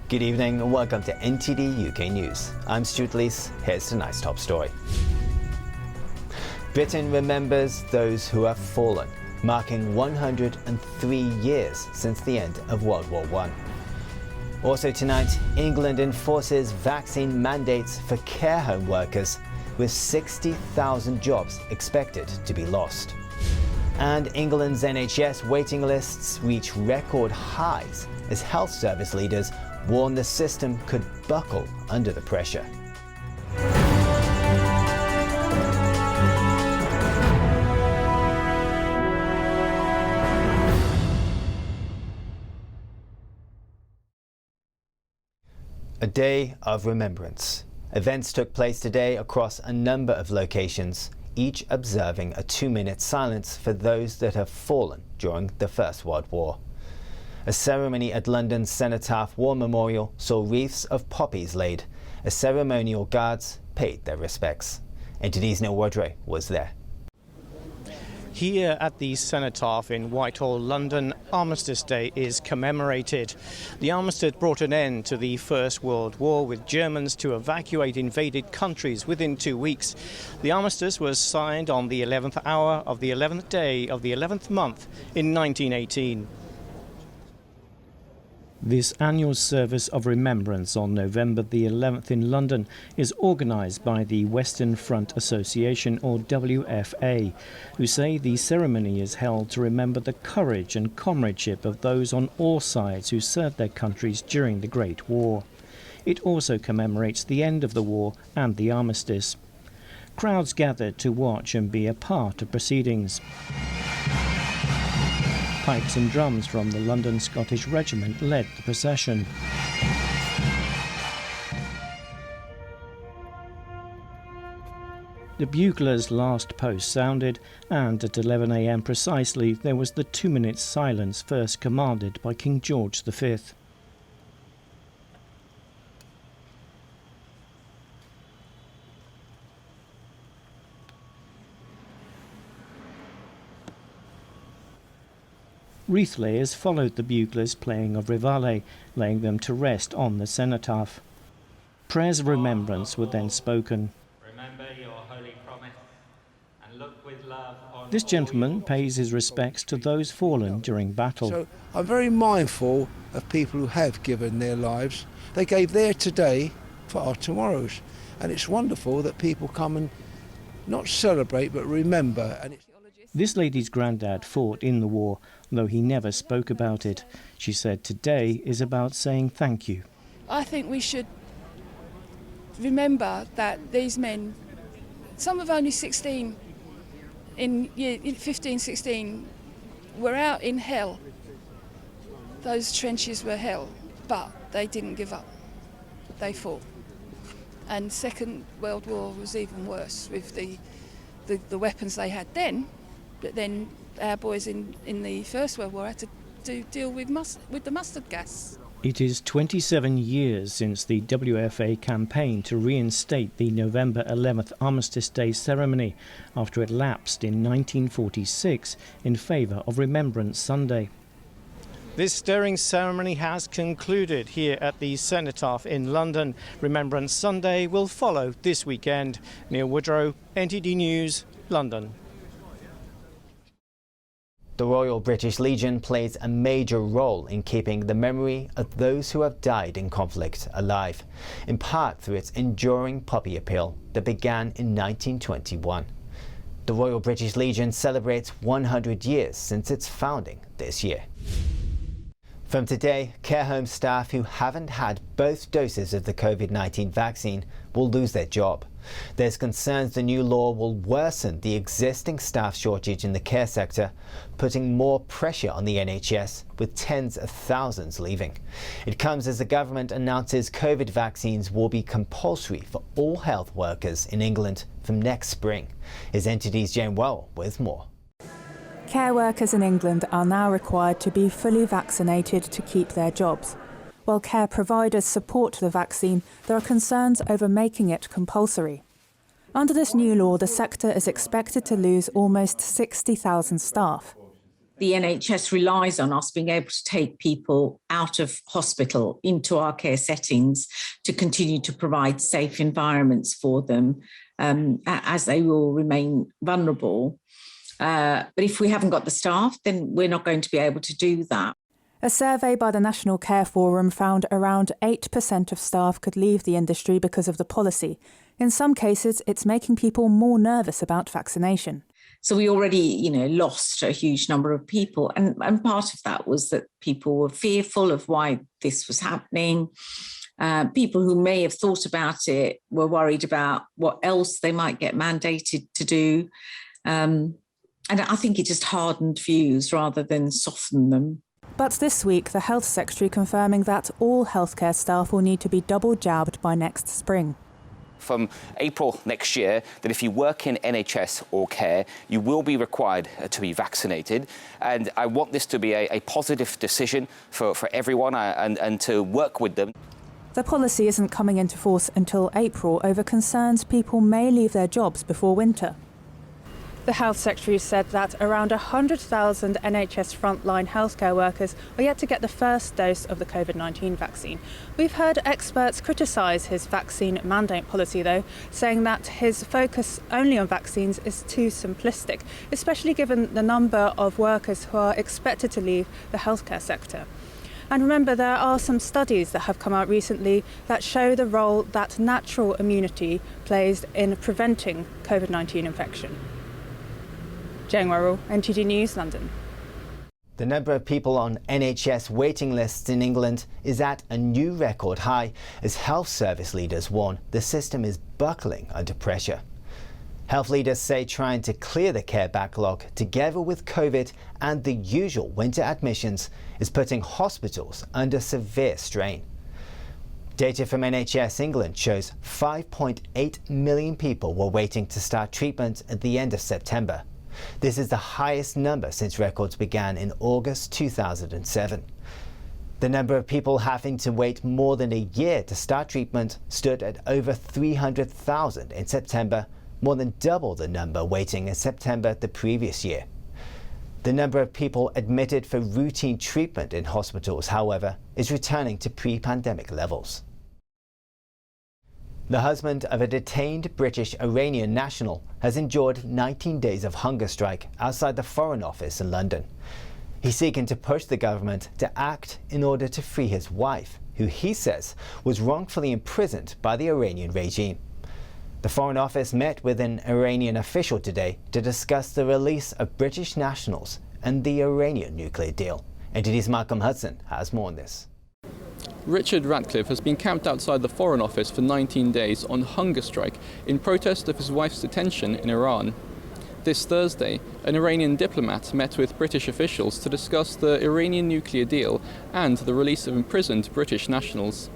Good evening and welcome to NTD UK News. I'm Stuart Lees. Here's tonight's top story. Britain remembers those who have fallen, marking 103 years since the end of World War I. Also tonight, England enforces vaccine mandates for care home workers, with 60,000 jobs expected to be lost. And England's NHS waiting lists reach record highs as health service leaders warn the system could buckle under the pressure. A day of remembrance. Events took place today across a number of locations, each observing a 2-minute silence for those that have fallen during the First World War. A ceremony at London's Cenotaph War Memorial saw wreaths of poppies laid as ceremonial guards paid their respects. NTD's Neil Woodrow was there. Here at the Cenotaph in Whitehall, London, Armistice Day is commemorated. The armistice brought an end to the First World War, with Germans to evacuate invaded countries within 2 weeks. The armistice was signed on the 11th hour of the 11th day of the 11th month in 1918. This annual service of remembrance on November the 11th in London is organised by the Western Front Association, or WFA, who say the ceremony is held to remember the courage and comradeship of those on all sides who served their countries during the Great War. It also commemorates the end of the war and the armistice. Crowds gathered to watch and be a part of proceedings. Pipes and drums from the London Scottish Regiment led the procession. The bugler's last post sounded, and at 11 a.m. precisely there was the 2-minute silence first commanded by King George V. Wreath layers followed the buglers' playing of reveille, laying them to rest on the cenotaph. Prayers of remembrance were then spoken. Remember your holy promise and look with love on This gentleman pays his respects to those fallen during battle. So I'm very mindful of people who have given their lives. They gave their today for our tomorrows. And it's wonderful that people come and not celebrate but remember. And This lady's granddad fought in the war, though he never spoke about it. She said today is about saying thank you. I think we should remember that these men, some of only 16, in 15, 16, were out in hell. Those trenches were hell, but they didn't give up. They fought. And Second World War was even worse with the weapons they had then. But then our boys in the First World War had to deal with the mustard gas. It is 27 years since the WFA campaigned to reinstate the November 11th Armistice Day ceremony after it lapsed in 1946 in favour of Remembrance Sunday. This stirring ceremony has concluded here at the Cenotaph in London. Remembrance Sunday will follow this weekend. Neil Woodrow, NTD News, London. The Royal British Legion plays a major role in keeping the memory of those who have died in conflict alive, in part through its enduring poppy appeal that began in 1921. The Royal British Legion celebrates 100 years since its founding this year. From today, care home staff who haven't had both doses of the COVID-19 vaccine will lose their job. There's concerns the new law will worsen the existing staff shortage in the care sector, putting more pressure on the NHS, with tens of thousands leaving. It comes as the government announces COVID vaccines will be compulsory for all health workers in England from next spring. Here's NTD's Jane Well with more. Care workers in England are now required to be fully vaccinated to keep their jobs. While care providers support the vaccine, there are concerns over making it compulsory. Under this new law, the sector is expected to lose almost 60,000 staff. The NHS relies on us being able to take people out of hospital into our care settings to continue to provide safe environments for them, as they will remain vulnerable. But if we haven't got the staff, then we're not going to be able to do that. A survey by the National Care Forum found around 8% of staff could leave the industry because of the policy. In some cases, it's making people more nervous about vaccination. So we already, lost a huge number of people. And part of that was that people were fearful of why this was happening. People who may have thought about it were worried about what else they might get mandated to do. And I think it just hardened views rather than softened them. But this week, the Health Secretary confirming that all healthcare staff will need to be double jabbed by next spring. From April next year, that if you work in NHS or care, you will be required to be vaccinated. And I want this to be a positive decision for everyone and to work with them. The policy isn't coming into force until April over concerns people may leave their jobs before winter. The Health Secretary said that around 100,000 NHS frontline healthcare workers are yet to get the first dose of the COVID-19 vaccine. We've heard experts criticise his vaccine mandate policy, though, saying that his focus only on vaccines is too simplistic, especially given the number of workers who are expected to leave the healthcare sector. And remember, there are some studies that have come out recently that show the role that natural immunity plays in preventing COVID-19 infection. Jane Worrell, NTD News, London. The number of people on NHS waiting lists in England is at a new record high as health service leaders warn the system is buckling under pressure. Health leaders say trying to clear the care backlog together with COVID and the usual winter admissions is putting hospitals under severe strain. Data from NHS England shows 5.8 million people were waiting to start treatment at the end of September. This is the highest number since records began in August 2007. The number of people having to wait more than a year to start treatment stood at over 300,000 in September, more than double the number waiting in September the previous year. The number of people admitted for routine treatment in hospitals, however, is returning to pre-pandemic levels. The husband of a detained British Iranian national has endured 19 days of hunger strike outside the Foreign Office in London. He's seeking to push the government to act in order to free his wife, who he says was wrongfully imprisoned by the Iranian regime. The Foreign Office met with an Iranian official today to discuss the release of British nationals and the Iranian nuclear deal. NTD's Malcolm Hudson has more on this. Richard Ratcliffe has been camped outside the Foreign Office for 19 days on hunger strike in protest of his wife's detention in Iran. This Thursday, an Iranian diplomat met with British officials to discuss the Iranian nuclear deal and the release of imprisoned British nationals.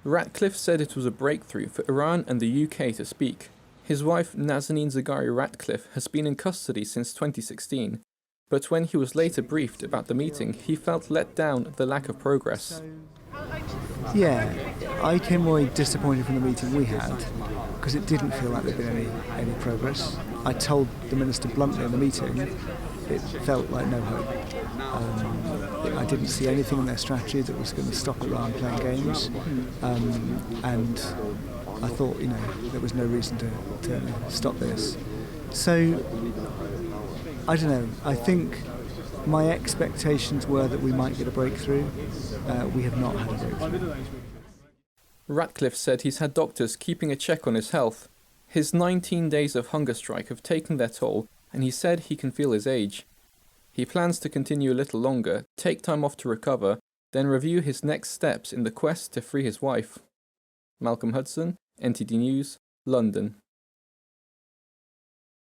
Ratcliffe said it was a breakthrough for Iran and the UK to speak. His wife, Nazanin Zaghari Ratcliffe, has been in custody since 2016. But when he was later briefed about the meeting, he felt let down at the lack of progress. Yeah, I came away disappointed from the meeting we had because it didn't feel like there'd been any progress. I told the Minister bluntly in the meeting it felt like no hope. I didn't see anything in their strategy that was going to stop Iran playing games, and I thought, there was no reason to stop this. So, I don't know, I think my expectations were that we might get a breakthrough. We have not had a breakthrough. Ratcliffe said he's had doctors keeping a check on his health. His 19 days of hunger strike have taken their toll, and he said he can feel his age. He plans to continue a little longer, take time off to recover, then review his next steps in the quest to free his wife. Malcolm Hudson, NTD News, London.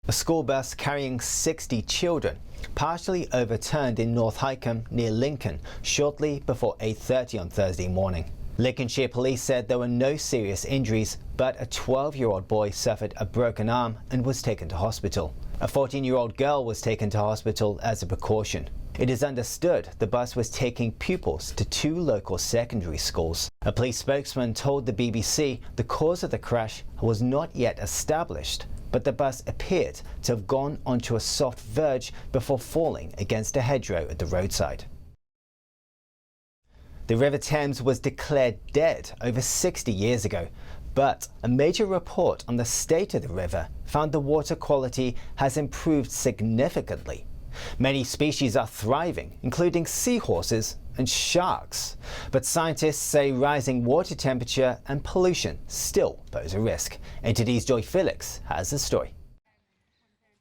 A school bus carrying 60 children partially overturned in North Hykeham near Lincoln shortly before 8:30 on Thursday morning. Lincolnshire police said there were no serious injuries, but a 12-year-old boy suffered a broken arm and was taken to hospital. A 14-year-old girl was taken to hospital as a precaution. It is understood the bus was taking pupils to 2 local secondary schools. A police spokesman told the BBC the cause of the crash was not yet established, but the bus appeared to have gone onto a soft verge before falling against a hedgerow at the roadside. The River Thames was declared dead over 60 years ago, but a major report on the state of the river found the water quality has improved significantly. Many species are thriving, including seahorses and sharks. But scientists say rising water temperature and pollution still pose a risk. NTD's Joy Felix has the story.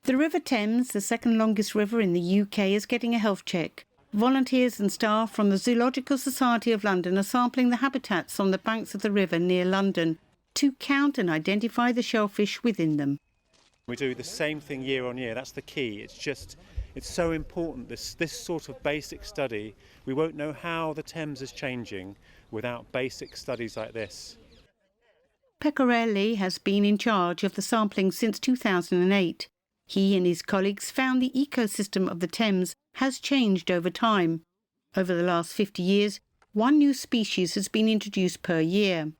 The River Thames, the second longest river in the UK, is getting a health check. Volunteers and staff from the Zoological Society of London are sampling the habitats on the banks of the river near London to count and identify the shellfish within them. We do the same thing year on year. That's the key. It's so important, this sort of basic study. We won't know how the Thames is changing without basic studies like this. Pecorelli has been in charge of the sampling since 2008. He and his colleagues found the ecosystem of the Thames has changed over time. Over the last 50 years, one new species has been introduced per year.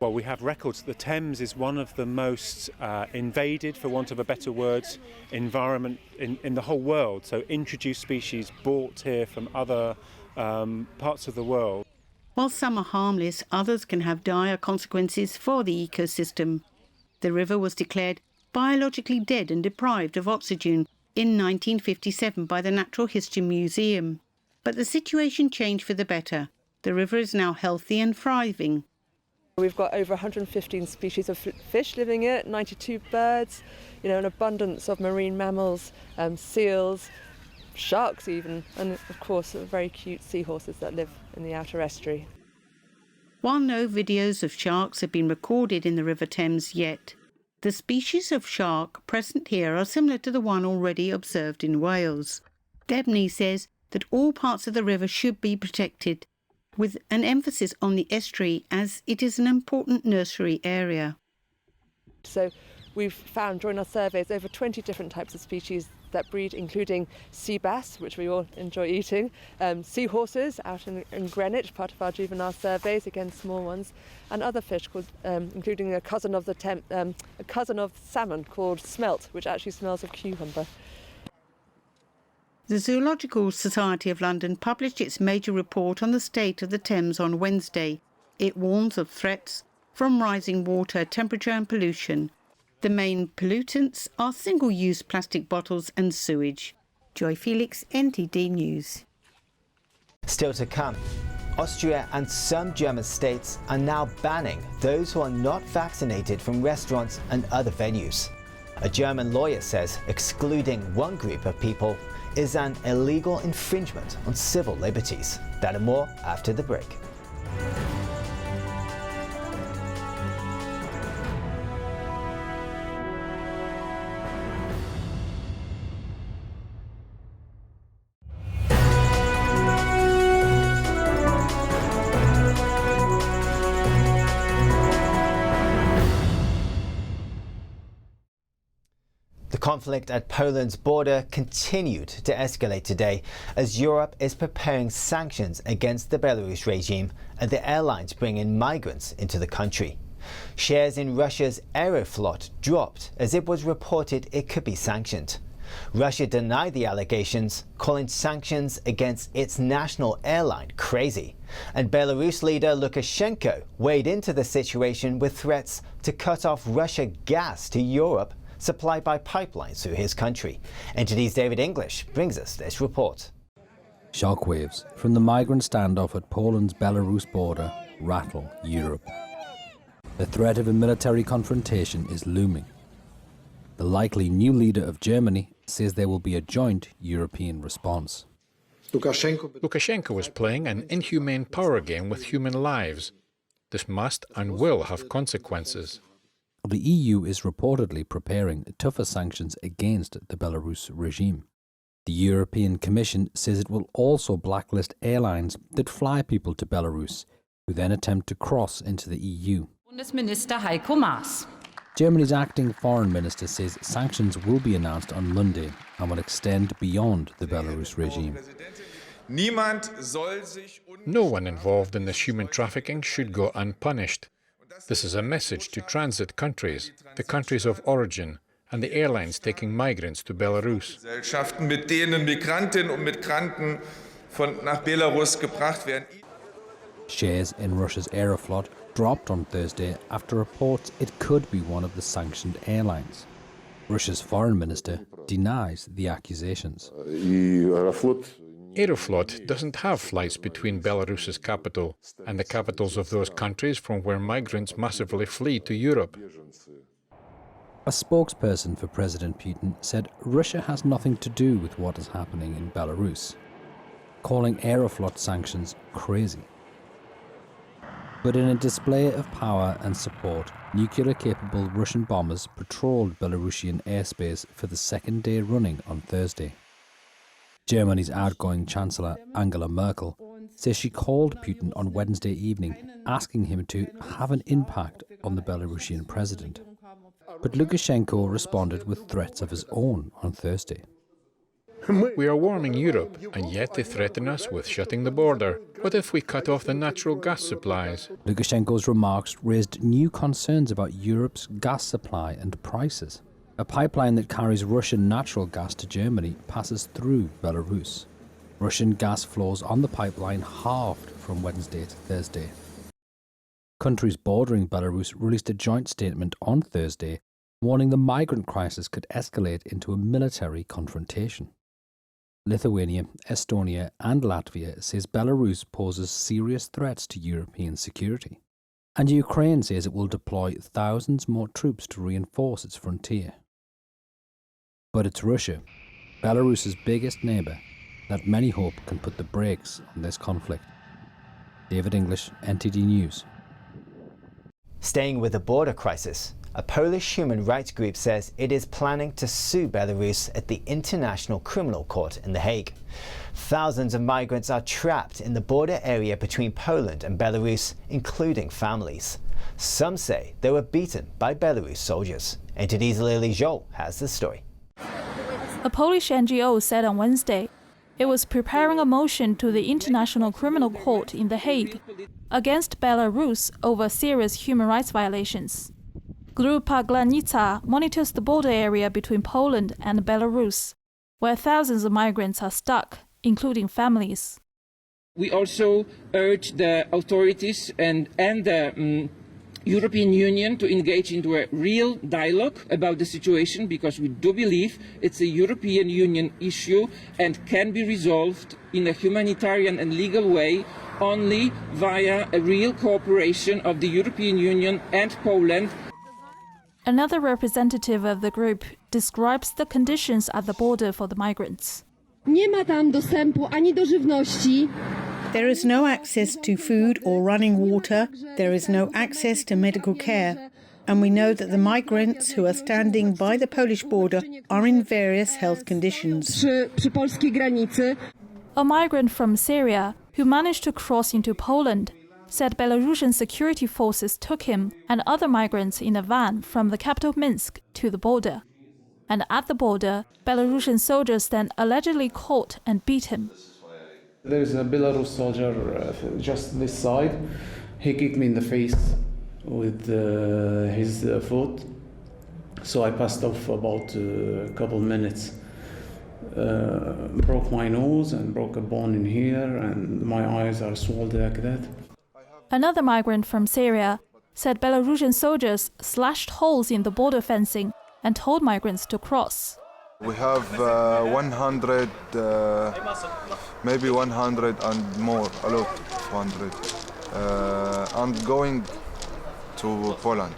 Well, we have records. The Thames is one of the most invaded, for want of a better word, environment in the whole world. So introduced species brought here from other parts of the world. While some are harmless, others can have dire consequences for the ecosystem. The river was declared biologically dead and deprived of oxygen in 1957 by the Natural History Museum. But the situation changed for the better. The river is now healthy and thriving. We've got over 115 species of fish living here, 92 birds, an abundance of marine mammals, seals, sharks even, and of course very cute seahorses that live in the outer estuary. While no videos of sharks have been recorded in the River Thames yet, the species of shark present here are similar to the one already observed in Wales. Debney says that all parts of the river should be protected, with an emphasis on the estuary as it is an important nursery area. So we've found during our surveys over 20 different types of species that breed, including sea bass, which we all enjoy eating, seahorses out in Greenwich, part of our juvenile surveys, again small ones, and other fish called, including a cousin of salmon called smelt, which actually smells of cucumber. The Zoological Society of London published its major report on the state of the Thames on Wednesday. It warns of threats from rising water temperature and pollution. The main pollutants are single-use plastic bottles and sewage. Joy Felix, NTD News. Still to come, Austria and some German states are now banning those who are not vaccinated from restaurants and other venues. A German lawyer says excluding one group of people is an illegal infringement on civil liberties. That and more after the break. The conflict at Poland's border continued to escalate today as Europe is preparing sanctions against the Belarus regime and the airlines bring in migrants into the country. Shares in Russia's Aeroflot dropped as it was reported it could be sanctioned. Russia denied the allegations, calling sanctions against its national airline crazy. And Belarus leader Lukashenko weighed into the situation with threats to cut off Russian gas to Europe supplied by pipelines through his country. NTD's David English brings us this report. Shockwaves from the migrant standoff at Poland's Belarus border rattle Europe. The threat of a military confrontation is looming. The likely new leader of Germany says there will be a joint European response. Lukashenko is playing an inhumane power game with human lives. This must and will have consequences. The EU is reportedly preparing tougher sanctions against the Belarus regime. The European Commission says it will also blacklist airlines that fly people to Belarus, who then attempt to cross into the EU. Bundesminister Heiko Maas. Germany's acting foreign minister says sanctions will be announced on Monday and will extend beyond the Belarus regime. No one involved in this human trafficking should go unpunished. This is a message to transit countries, the countries of origin, and the airlines taking migrants to Belarus. Gesellschaften, mit denen Migrantinnen und Migranten nach Belarus gebracht werden. Shares in Russia's Aeroflot dropped on Thursday after reports it could be one of the sanctioned airlines. Russia's foreign minister denies the accusations. Aeroflot doesn't have flights between Belarus's capital and the capitals of those countries from where migrants massively flee to Europe. A spokesperson for President Putin said Russia has nothing to do with what is happening in Belarus, calling Aeroflot sanctions crazy. But in a display of power and support, nuclear-capable Russian bombers patrolled Belarusian airspace for the second day running on Thursday. Germany's outgoing Chancellor Angela Merkel says she called Putin on Wednesday evening, asking him to have an impact on the Belarusian president. But Lukashenko responded with threats of his own on Thursday. We are warning Europe, and yet they threaten us with shutting the border. What if we cut off the natural gas supplies? Lukashenko's remarks raised new concerns about Europe's gas supply and prices. A pipeline that carries Russian natural gas to Germany passes through Belarus. Russian gas flows on the pipeline halved from Wednesday to Thursday. Countries bordering Belarus released a joint statement on Thursday, warning the migrant crisis could escalate into a military confrontation. Lithuania, Estonia and Latvia says Belarus poses serious threats to European security. And Ukraine says it will deploy thousands more troops to reinforce its frontier. But it's Russia, Belarus's biggest neighbour, that many hope can put the brakes on this conflict. David English, NTD News. Staying with the border crisis, a Polish human rights group says it is planning to sue Belarus at the International Criminal Court in The Hague. Thousands of migrants are trapped in the border area between Poland and Belarus, including families. Some say they were beaten by Belarus soldiers. NTD's Lily Zhou has the story. A Polish NGO said on Wednesday it was preparing a motion to the International Criminal Court in The Hague against Belarus over serious human rights violations. Grupa Granica monitors the border area between Poland and Belarus, where thousands of migrants are stuck, including families. We also urge the authorities and the European Union to engage into a real dialogue about the situation, because we do believe it's a European Union issue and can be resolved in a humanitarian and legal way only via a real cooperation of the European Union and Poland. Another representative of the group describes the conditions at the border for the migrants. Nie ma tam dostępu ani do żywności. There is no access to food or running water. There is no access to medical care. And we know that the migrants who are standing by the Polish border are in various health conditions. Przy polskiej granicy. A migrant from Syria who managed to cross into Poland said Belarusian security forces took him and other migrants in a van from the capital Minsk to the border. And at the border, Belarusian soldiers then allegedly caught and beat him. There is a Belarus soldier just this side. He kicked me in the face with his foot. So I passed off about a couple minutes. Broke my nose and broke a bone in here, and my eyes are swollen like that. Another migrant from Syria said Belarusian soldiers slashed holes in the border fencing and told migrants to cross. We have 100, maybe 100 and more, a lot, 100. And going to Poland.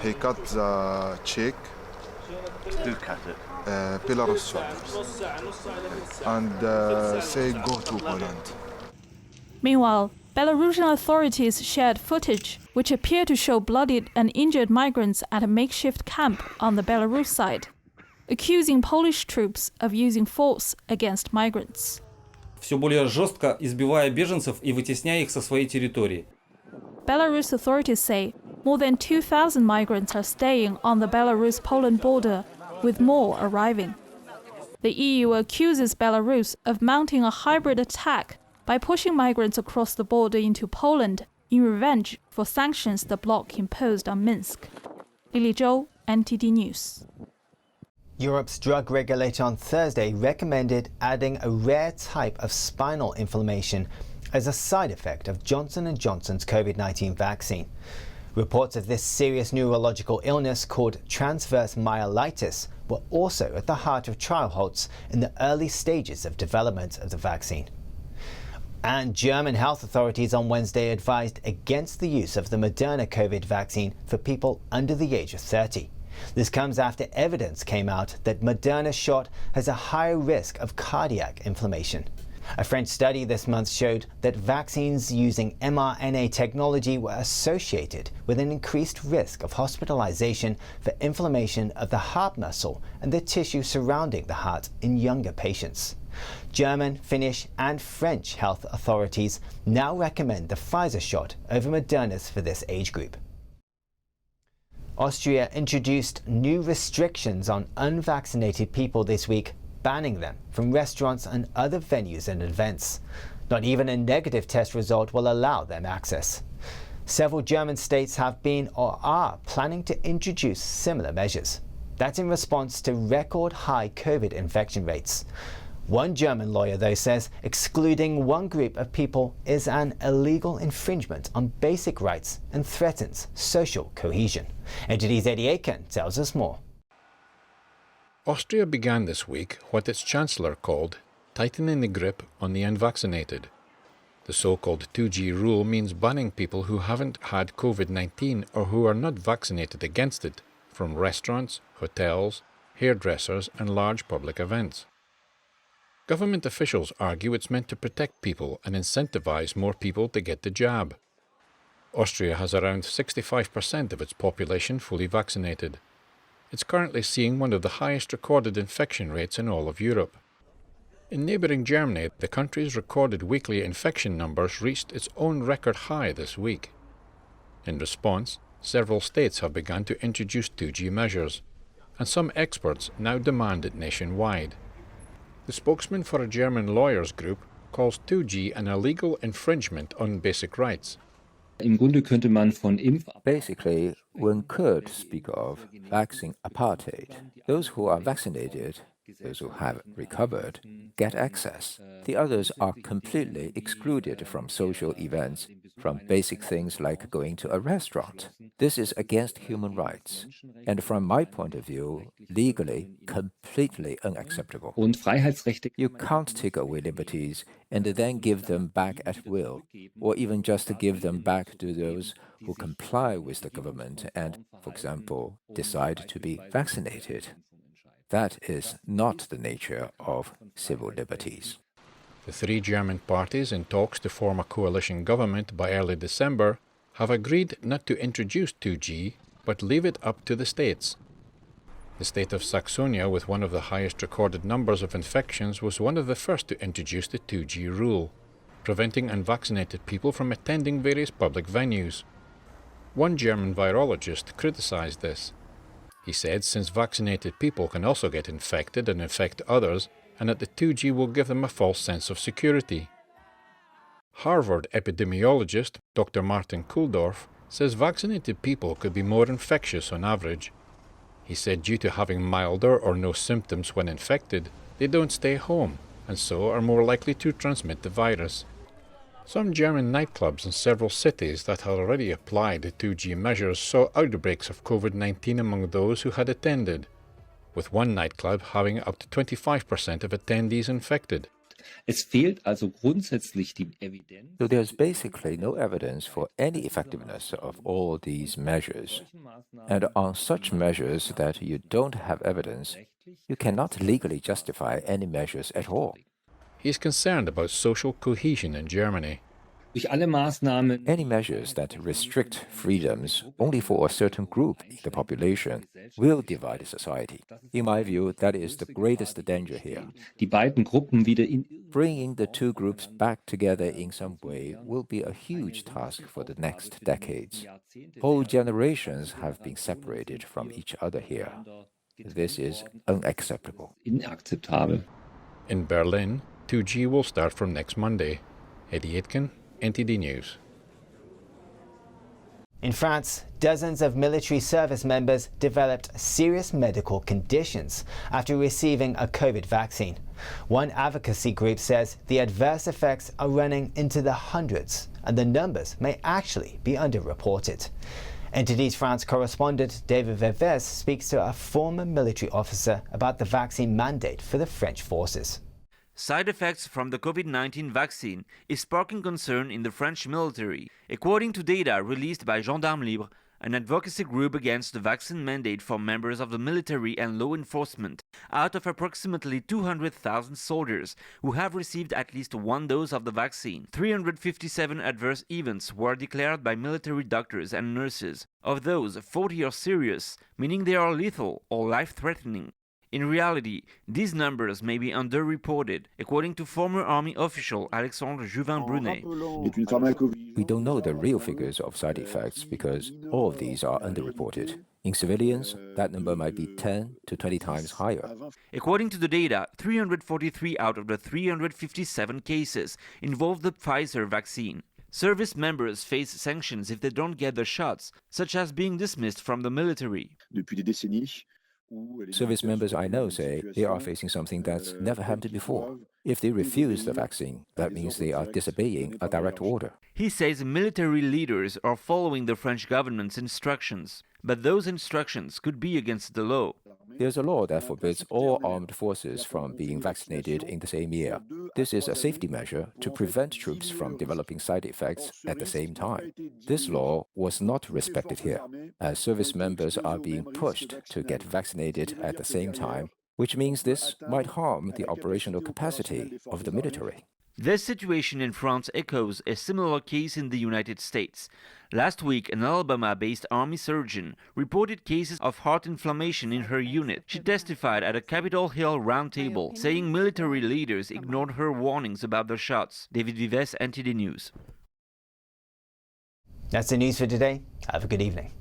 He cut the cheek. Who cut it? Belarus soldiers. And say go to Poland. Meanwhile, Belarusian authorities shared footage which appeared to show bloodied and injured migrants at a makeshift camp on the Belarus side, accusing Polish troops of using force against migrants. Все более жестко избивая беженцев и вытесняя их со своей территории. Belarus authorities say more than 2,000 migrants are staying on the Belarus-Poland border, with more arriving. The EU accuses Belarus of mounting a hybrid attack by pushing migrants across the border into Poland in revenge for sanctions the bloc imposed on Minsk. Lily Zhou, NTD News. Europe's drug regulator on Thursday recommended adding a rare type of spinal inflammation as a side effect of Johnson & Johnson's COVID-19 vaccine. Reports of this serious neurological illness called transverse myelitis were also at the heart of trial halts in the early stages of development of the vaccine. And German health authorities on Wednesday advised against the use of the Moderna COVID vaccine for people under the age of 30. This comes after evidence came out that Moderna's shot has a higher risk of cardiac inflammation. A French study this month showed that vaccines using mRNA technology were associated with an increased risk of hospitalization for inflammation of the heart muscle and the tissue surrounding the heart in younger patients. German, Finnish and French health authorities now recommend the Pfizer shot over Moderna's for this age group. Austria introduced new restrictions on unvaccinated people this week, banning them from restaurants and other venues and events. Not even a negative test result will allow them access. Several German states have been or are planning to introduce similar measures. That's in response to record high COVID infection rates. One German lawyer, though, says excluding one group of people is an illegal infringement on basic rights and threatens social cohesion. NTD's Eddie Aiken tells us more. Austria began this week what its chancellor called tightening the grip on the unvaccinated. The so-called 2G rule means banning people who haven't had COVID-19 or who are not vaccinated against it from restaurants, hotels, hairdressers and large public events. Government officials argue it's meant to protect people and incentivize more people to get the jab. Austria has around 65% of its population fully vaccinated. It's currently seeing one of the highest recorded infection rates in all of Europe. In neighbouring Germany, the country's recorded weekly infection numbers reached its own record high this week. In response, several states have begun to introduce 2G measures, and some experts now demand it nationwide. The spokesman for a German lawyers group calls 2G an illegal infringement on basic rights. Basically, one could speak of vaccine apartheid. Those who are vaccinated, those who have recovered, get access. The others are completely excluded from social events, from basic things like going to a restaurant. This is against human rights, and from my point of view, legally, completely unacceptable. You can't take away liberties and then give them back at will, or even just give them back to those who comply with the government and, for example, decide to be vaccinated. That is not the nature of civil liberties. The three German parties in talks to form a coalition government by early December have agreed not to introduce 2G, but leave it up to the states. The state of Saxony, with one of the highest recorded numbers of infections, was one of the first to introduce the 2G rule, preventing unvaccinated people from attending various public venues. One German virologist criticized this. He said since vaccinated people can also get infected and infect others, and that the 2G will give them a false sense of security. Harvard epidemiologist Dr. Martin Kulldorff says vaccinated people could be more infectious on average. He said due to having milder or no symptoms when infected, they don't stay home, and so are more likely to transmit the virus. Some German nightclubs in several cities that had already applied the 2G measures saw outbreaks of COVID-19 among those who had attended, with one nightclub having up to 25% of attendees infected. So there's basically no evidence for any effectiveness of all these measures. And on such measures that you don't have evidence, you cannot legally justify any measures at all. He is concerned about social cohesion in Germany. Any measures that restrict freedoms only for a certain group in the population will divide society. In my view, that is the greatest danger here. Bringing the two groups back together in some way will be a huge task for the next decades. Whole generations have been separated from each other here. This is unacceptable. In Berlin, 2G will start from next Monday. Eddie Aitken, NTD News. In France, dozens of military service members developed serious medical conditions after receiving a COVID vaccine. One advocacy group says the adverse effects are running into the hundreds, and the numbers may actually be underreported. NTD's France correspondent David Veves speaks to a former military officer about the vaccine mandate for the French forces. Side effects from the COVID-19 vaccine is sparking concern in the French military. According to data released by Gendarmes Libres, an advocacy group against the vaccine mandate for members of the military and law enforcement, out of approximately 200,000 soldiers who have received at least one dose of the vaccine, 357 adverse events were declared by military doctors and nurses. Of those, 40 are serious, meaning they are lethal or life-threatening. In reality, these numbers may be underreported, according to former army official Alexandre Juvin-Brunet. We don't know the real figures of side effects because all of these are underreported. In civilians, that number might be 10 to 20 times higher. According to the data, 343 out of the 357 cases involve the Pfizer vaccine. Service members face sanctions if they don't get the shots, such as being dismissed from the military. Service members I know say they are facing something that's never happened before. If they refuse the vaccine, that means they are disobeying a direct order. He says military leaders are following the French government's instructions, but those instructions could be against the law. There's a law that forbids all armed forces from being vaccinated in the same year. This is a safety measure to prevent troops from developing side effects at the same time. This law was not respected here, as service members are being pushed to get vaccinated at the same time, which means this might harm the operational capacity of the military. This situation in France echoes a similar case in the United States. Last week, an Alabama-based army surgeon reported cases of heart inflammation in her unit. She testified at a Capitol Hill roundtable, saying military leaders ignored her warnings about the shots. David Vives, NTD News. That's the news for today. Have a good evening.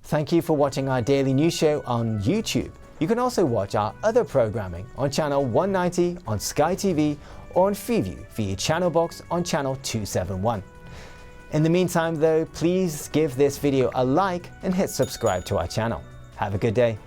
Thank you for watching our daily news show on YouTube. You can also watch our other programming on channel 190 on Sky TV or on Freeview via channel box on channel 271. In the meantime though, please give this video a like and hit subscribe to our channel. Have a good day.